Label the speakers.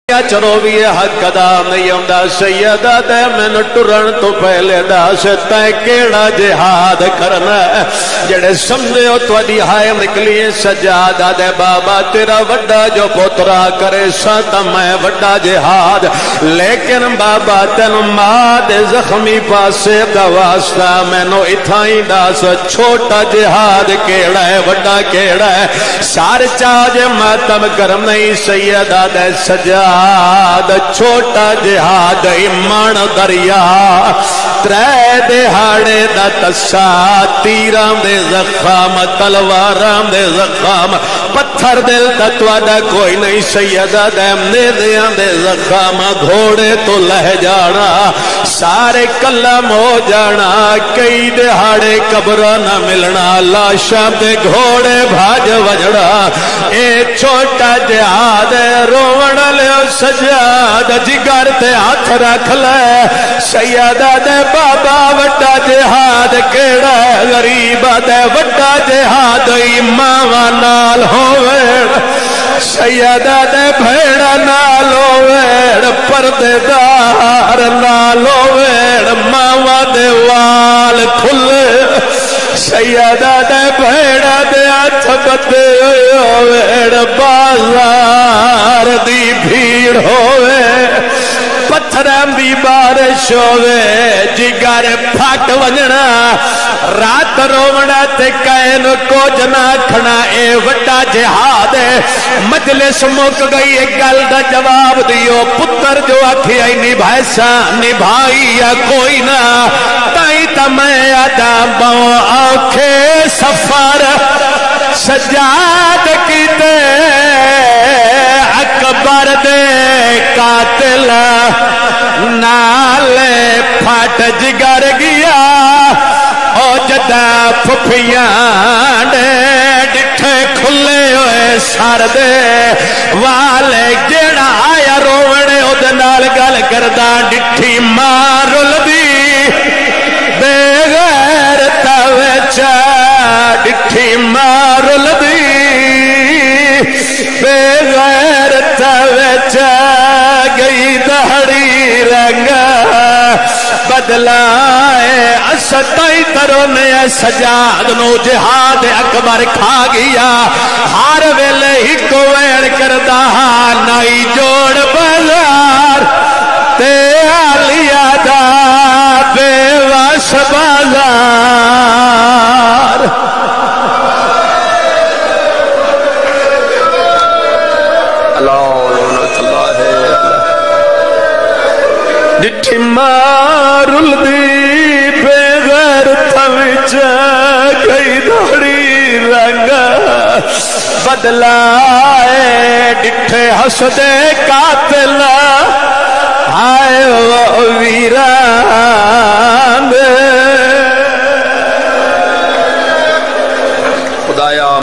Speaker 1: چلو بھی حق ادا نہیں آتا سیدہ دے مینوں ٹرن تو پہلے دس تے کیڑا جہاد کرنا ہے جڑے سمجھو تہاڈی ہائے نکلی سجادہ دے بابا تیرا وڈا جو پوترا کرے سا تے میں وڈا جہاد لیکن بابا تینوں ماں دے زخمی پاسے دا واسطہ مینوں اتھائی دس چھوٹا جہاد کیڑا ہے وڈا کیڑا ہے سار چاج ماتم کرم نہیں سیدہ دے سجاد چھوٹا جہاد ایمان دریا ترے دہاڑے دا تسا تیران دے زخام تلواران دے زخام پتھر دل دا تواڈا کوئی نہیں سیدہ دے نیزیاں دے زخام گھوڑے تو لہ جانا سارے کلم ہو جانا کئی دہاڑے قبرہ نہ ملنا لاشاں دے گھوڑے بھاج وجڑا اے چھوٹا جہاد روڑ لے سجاد جگر تے ہاتھ رکھ لے سیدہ دے بابا وڈا جہاد کیڑا ہے غریبہ دے وڈا جہاد ایمان نال ہووے سیدہ دے بھیڑا نال ہووے پردے دار نال ہووے ماواں دے وال کھلے سیدہ دے بھیڑا دے ہاتھ بدے ہووے بازار دی بھیڑ ہووے پتھراں دی بارش ہووے جگر پھٹ ونجنا رات رونا تے کائن کو جنا کھنا اے وڈا جہاد ہے مجلس مک گئی ایک گل دا جواب دیو پتر جو آکھی آئی نبھائی سا نبھائی یا کوئی نہ تائی تا میں آدھا باؤں آنکھے سفر سجاد کی تے اکبر دے قاتل نالے پھٹ جگر گیا او جدہ پھپیاں دے ڈٹھے کھلے ہوئے سار دے والے جیڑا آیا روڑے او دے نال گل کردہ ڈٹھی مارل دی بے غیر توچہ ڈٹھی مارل دی بے غیر توچہ گئی دہڑی رنگا بدلائے اسطائی ترونے سجاد نو جہاد اکبر کھا گیا ہار ویلے ہی کو ویڑ کردہ نائی جوڑ بازار تے آلیا دا بے واس بازار ڈٹھی مارل دی بے غیر تھوچہ گئی دھڑی رنگا بدلائے ڈٹھے حسد قاتل آئے وہ ویرہ